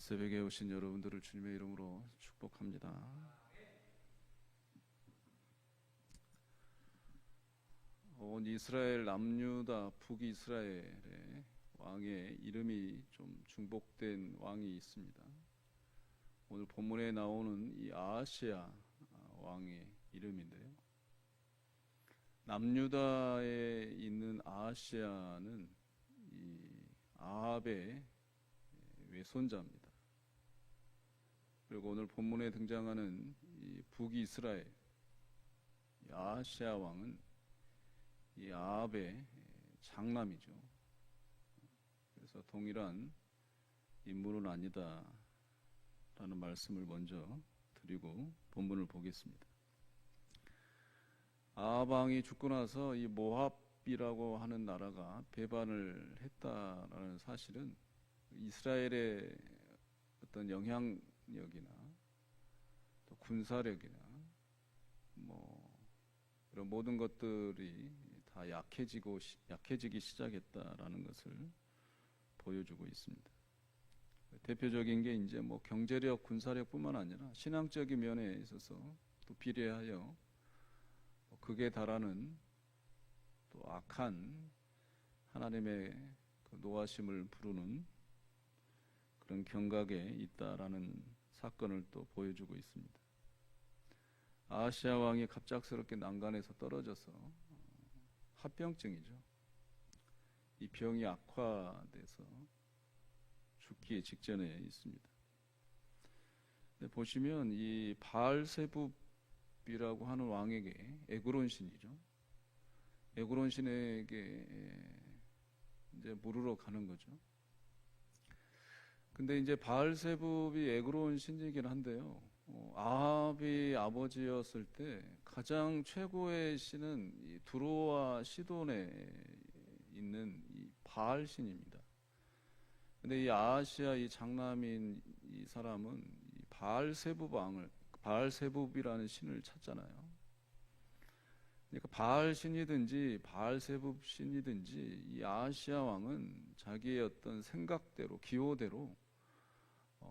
새벽에 오신 여러분들을 주님의 이름으로 축복합니다. 온 이스라엘 남유다 북이스라엘의 왕의 이름이 좀 중복된 왕이 있습니다. 오늘 본문에 나오는 이 아하시야 왕의 이름인데요. 남유다에 있는 아하시야는 이 아합의 외손자입니다. 그리고 오늘 본문에 등장하는 이 북이스라엘 아하시야 왕은 이 아합의 장남이죠. 그래서 동일한 인물은 아니다라는 말씀을 먼저 드리고 본문을 보겠습니다. 아합 왕이 죽고 나서 이 모압이라고 하는 나라가 배반을 했다라는 사실은 이스라엘의 어떤 영향력이나 또 군사력이나 이런 모든 것들이 다 약해지기 시작했다라는 것을 보여주고 있습니다. 대표적인 게 이제 경제력, 군사력뿐만 아니라 신앙적인 면에 있어서 또 비례하여 극에 달하는 또 악한 하나님의 그 노하심을 부르는 그런 경각에 있다라는 사건을 또 보여주고 있습니다. 아하시야 왕이 갑작스럽게 난간에서 떨어져서 합병증이죠. 이 병이 악화돼서 죽기 직전에 있습니다. 근데 보시면 이 바알세붑이라고 하는 왕에게 에그론 신이죠. 에그론 신에게 이제 물으러 가는 거죠. 근데 이제 바알세붑이 에그론 신이긴 한데요. 아합이 아버지였을 때 가장 최고의 신은 이 두로와 시돈에 있는 이 바알 신입니다. 근데 이 아하시야 이 장남인 이 사람은 이 바알세붑이라는 신을 찾잖아요. 그러니까 바알 신이든지 바알세붑 신이든지 이 아하시야 왕은 자기의 어떤 생각대로 기호대로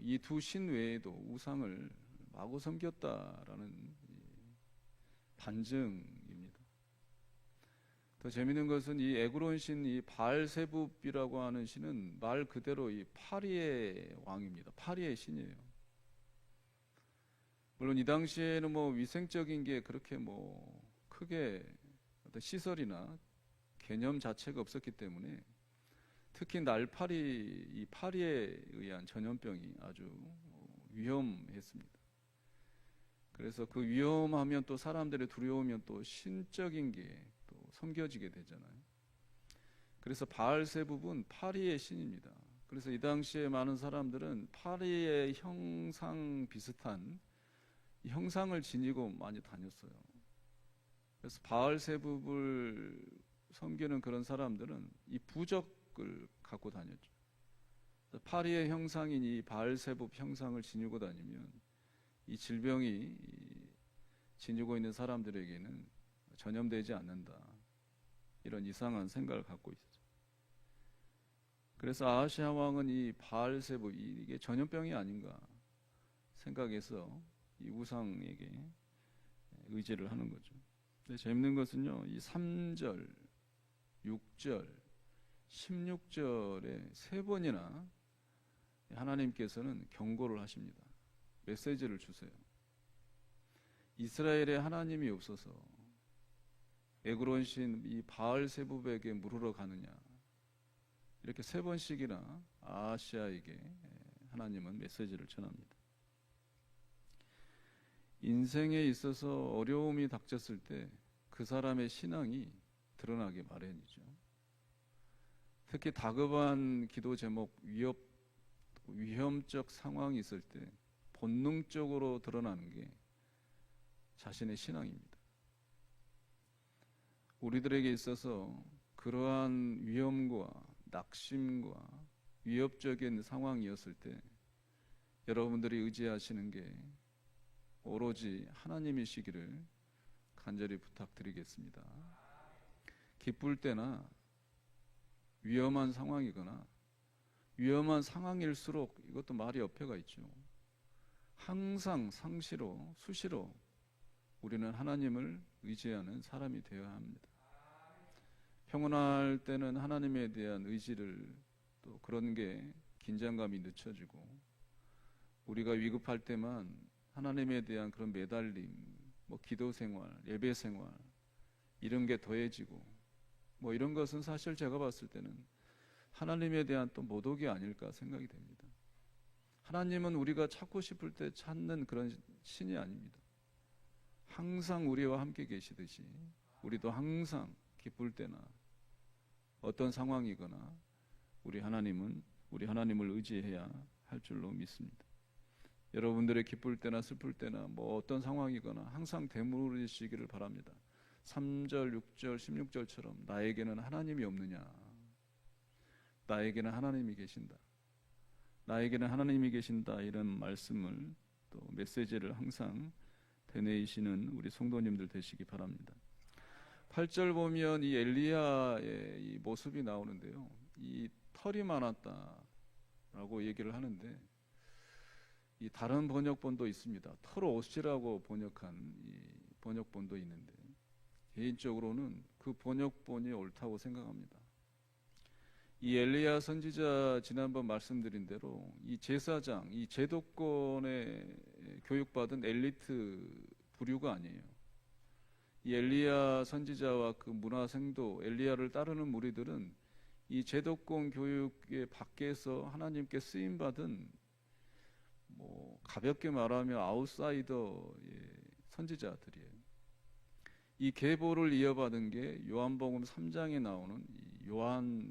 이 두 신 외에도 우상을 마구 섬겼다라는 반증입니다. 더 재미있는 것은 이 에그론 신, 이 바알세붑이라고 하는 신은 말 그대로 이 파리의 왕입니다. 파리의 신이에요. 물론 이 당시에는 위생적인 게 그렇게 크게 어떤 시설이나 개념 자체가 없었기 때문에 특히 날파리, 이 파리에 의한 전염병이 아주 위험했습니다. 그래서 그 위험하면 또 사람들의 두려우면 또 신적인 게 또 섬겨지게 되잖아요. 그래서 바알세붑은 파리의 신입니다. 그래서 이 당시에 많은 사람들은 파리의 형상 비슷한 이 형상을 지니고 많이 다녔어요. 그래서 바알세붑을 섬기는 그런 사람들은 이 부적을 갖고 다녔죠. 파리의 형상인 이 바알세붑 형상을 지니고 다니면 이 질병이 지니고 있는 사람들에게는 전염되지 않는다, 이런 이상한 생각을 갖고 있었죠. 그래서 아하시야 왕은 이 바알세붑, 이게 전염병이 아닌가 생각해서 이 우상에게 의지를 하는 거죠. 근데 재밌는 것은요, 이 3절, 6절, 16절에 3번이나 하나님께서는 경고를 하십니다. 메시지를 주세요. 이스라엘에 하나님이 없어서 에그론 신 이 바알세붑에게 물으러 가느냐, 이렇게 3번씩이나 아하시야에게 하나님은 메시지를 전합니다. 인생에 있어서 어려움이 닥쳤을 때 그 사람의 신앙이 드러나기 마련이죠. 특히 다급한 기도 제목, 위험적 상황이 있을 때 본능적으로 드러나는 게 자신의 신앙입니다. 우리들에게 있어서 그러한 위험과 낙심과 위협적인 상황이었을 때 여러분들이 의지하시는 게 오로지 하나님이시기를 간절히 부탁드리겠습니다. 기쁠 때나 위험한 상황이거나 위험한 상황일수록 이것도 말이 옆에가 있죠. 항상 상시로 수시로 우리는 하나님을 의지하는 사람이 되어야 합니다. 평온할 때는 하나님에 대한 의지를, 또 그런 게 긴장감이 늦춰지고, 우리가 위급할 때만 하나님에 대한 그런 매달림, 기도 생활, 예배 생활 이런 게 더해지고, 이런 것은 사실 제가 봤을 때는 하나님에 대한 또 모독이 아닐까 생각이 됩니다. 하나님은 우리가 찾고 싶을 때 찾는 그런 신이 아닙니다. 항상 우리와 함께 계시듯이 우리도 항상 기쁠 때나 어떤 상황이거나 우리 하나님을 의지해야 할 줄로 믿습니다. 여러분들의 기쁠 때나 슬플 때나 어떤 상황이거나 항상 되물으시기를 바랍니다. 3절, 6절, 16절처럼 나에게는 하나님이 없느냐, 나에게는 하나님이 계신다, 나에게는 하나님이 계신다, 이런 말씀을, 또 메시지를 항상 되뇌이시는 우리 성도님들 되시기 바랍니다. 8절 보면 이 엘리야의 이 모습이 나오는데요, 이 털이 많았다라고 얘기를 하는데, 이 다른 번역본도 있습니다. 털옷이라고 번역한 이 번역본도 있는데, 개인적으로는 그 번역본이 옳다고 생각합니다. 이 엘리야 선지자, 지난번 말씀드린 대로 이 제사장, 이 제도권에 교육받은 엘리트 부류가 아니에요. 이 엘리야 선지자와 그 문화생도, 엘리야를 따르는 무리들은 이 제도권 교육의 밖에서 하나님께 쓰임받은, 가볍게 말하면 아웃사이더의 선지자들이에요. 이 계보를 이어받은 게 요한복음 3장에 나오는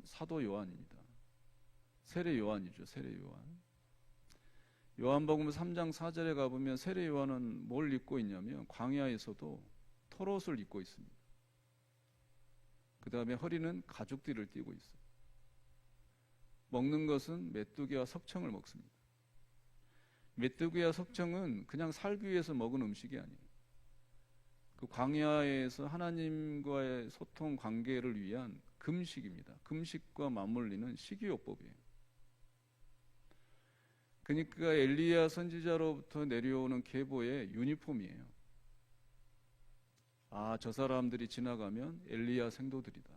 사도 요한입니다. 세례 요한이죠. 세례 요한. 요한복음 3장 4절에 가보면 세례 요한은 뭘 입고 있냐면 광야에서도 털옷을 입고 있습니다. 그 다음에 허리는 가죽띠를 띠고 있어요. 먹는 것은 메뚜기와 석청을 먹습니다. 메뚜기와 석청은 그냥 살기 위해서 먹은 음식이 아니에요. 그 광야에서 하나님과의 소통 관계를 위한 금식입니다. 금식과 맞물리는 식이요법이에요. 그러니까 엘리야 선지자로부터 내려오는 계보의 유니폼이에요. 저 사람들이 지나가면 엘리야 생도들이다.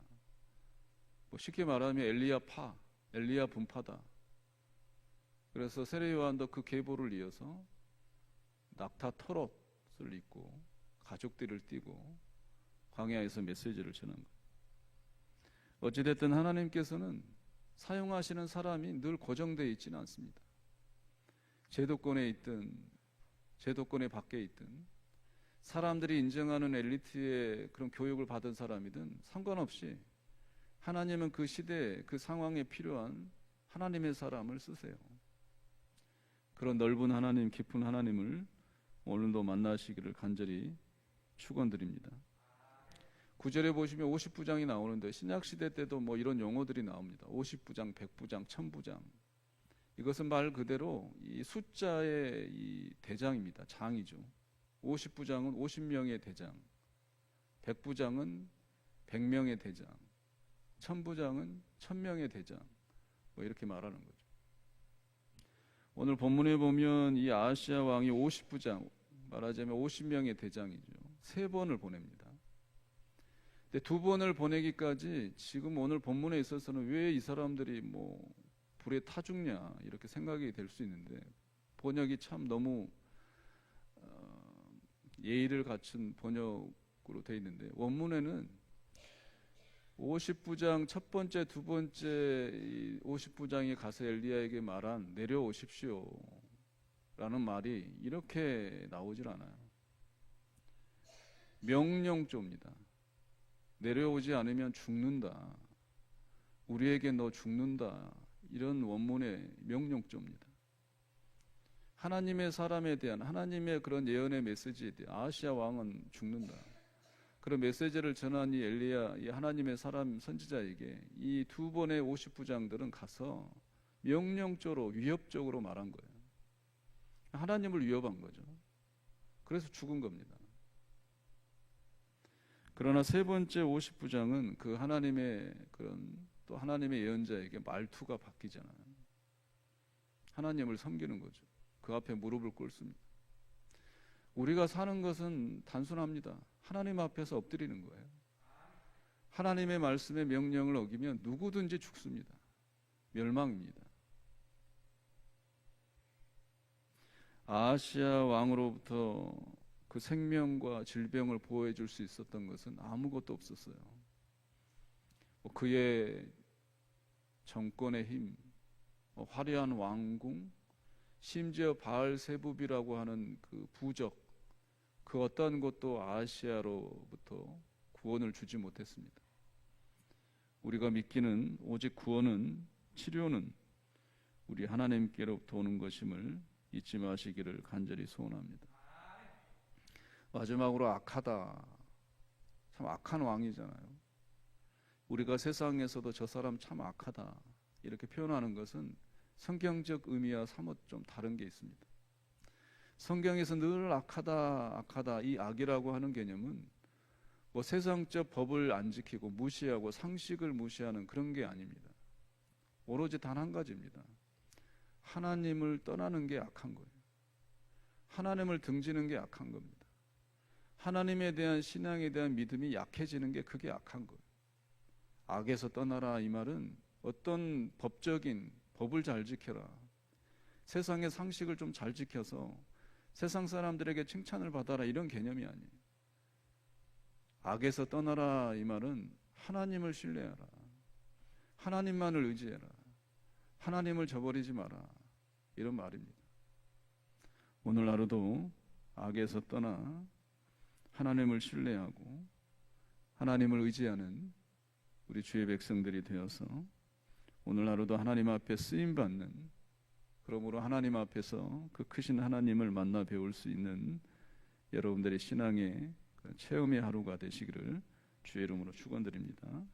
쉽게 말하면 엘리야 분파다. 그래서 세례 요한도 그 계보를 이어서 낙타 털옷을 입고 가죽띠를 띠고 광야에서 메시지를 전한 거예요. 어찌됐든 하나님께서는 사용하시는 사람이 늘 고정되어 있지는 않습니다. 제도권에 있든 제도권에 밖에 있든 사람들이 인정하는 엘리트의 그런 교육을 받은 사람이든 상관없이 하나님은 그 시대에 그 상황에 필요한 하나님의 사람을 쓰세요. 그런 넓은 하나님, 깊은 하나님을 오늘도 만나시기를 간절히 축원드립니다. 9절에 보시면 50부장이 나오는데 신약시대 때도 이런 용어들이 나옵니다. 50부장, 100부장, 1000부장. 이것은 말 그대로 이 숫자의 이 대장입니다. 장이죠. 50부장은 50명의 대장, 100부장은 100명의 대장, 1000부장은 1000명의 대장, 이렇게 말하는 거죠. 오늘 본문에 보면 이 아하시야 왕이 50부장, 말하자면 50명의 대장이죠. 3번을 보냅니다. 근데 2번을 보내기까지 지금 오늘 본문에 있어서는 왜 이 사람들이 불에 타 죽냐 이렇게 생각이 될 수 있는데, 번역이 참 너무 예의를 갖춘 번역으로 되어 있는데, 원문에는 50부장 첫 번째, 두 번째 50부장이 가서 엘리야에게 말한 내려오십시오 라는 말이 이렇게 나오질 않아요. 명령조입니다. 내려오지 않으면 죽는다, 우리에게 너 죽는다, 이런 원문의 명령조입니다. 하나님의 사람에 대한, 하나님의 그런 예언의 메시지에 대한, 아하시야 왕은 죽는다, 그런 메시지를 전한 이 엘리야, 이 하나님의 사람 선지자에게 이 2번의 50부장들은 가서 명령조로, 위협적으로 말한 거예요. 하나님을 위협한 거죠. 그래서 죽은 겁니다. 그러나 3번째 50부장은 그 하나님의 그런, 또 하나님의 예언자에게 말투가 바뀌잖아요. 하나님을 섬기는 거죠. 그 앞에 무릎을 꿇습니다. 우리가 사는 것은 단순합니다. 하나님 앞에서 엎드리는 거예요. 하나님의 말씀의 명령을 어기면 누구든지 죽습니다. 멸망입니다. 아하시아 왕으로부터 그 생명과 질병을 보호해 줄 수 있었던 것은 아무것도 없었어요. 그의 정권의 힘, 화려한 왕궁, 심지어 바알세붑이라고 하는 그 부적, 그 어떤 것도 아하시아로부터 구원을 주지 못했습니다. 우리가 믿기는 오직 구원은, 치료는 우리 하나님께로부터 오는 것임을 잊지 마시기를 간절히 소원합니다. 마지막으로 악하다. 참 악한 왕이잖아요. 우리가 세상에서도 저 사람 참 악하다 이렇게 표현하는 것은 성경적 의미와 사뭇 좀 다른 게 있습니다. 성경에서 늘 악하다, 악하다, 이 악이라고 하는 개념은 뭐 세상적 법을 안 지키고 무시하고 상식을 무시하는 그런 게 아닙니다. 오로지 단 한 가지입니다. 하나님을 떠나는 게 악한 거예요. 하나님을 등지는 게 악한 겁니다. 하나님에 대한 신앙에 대한 믿음이 약해지는 게 그게 악한 거예요. 악에서 떠나라 이 말은 어떤 법적인 법을 잘 지켜라, 세상의 상식을 좀 잘 지켜서 세상 사람들에게 칭찬을 받아라 이런 개념이 아니에요. 악에서 떠나라 이 말은 하나님을 신뢰하라, 하나님만을 의지해라, 하나님을 저버리지 마라 이런 말입니다. 오늘 하루도 악에서 떠나 하나님을 신뢰하고 하나님을 의지하는 우리 주의 백성들이 되어서 오늘 하루도 하나님 앞에 쓰임받는, 그러므로 하나님 앞에서 그 크신 하나님을 만나 배울 수 있는 여러분들의 신앙의 체험의 하루가 되시기를 주의 이름으로 축원드립니다.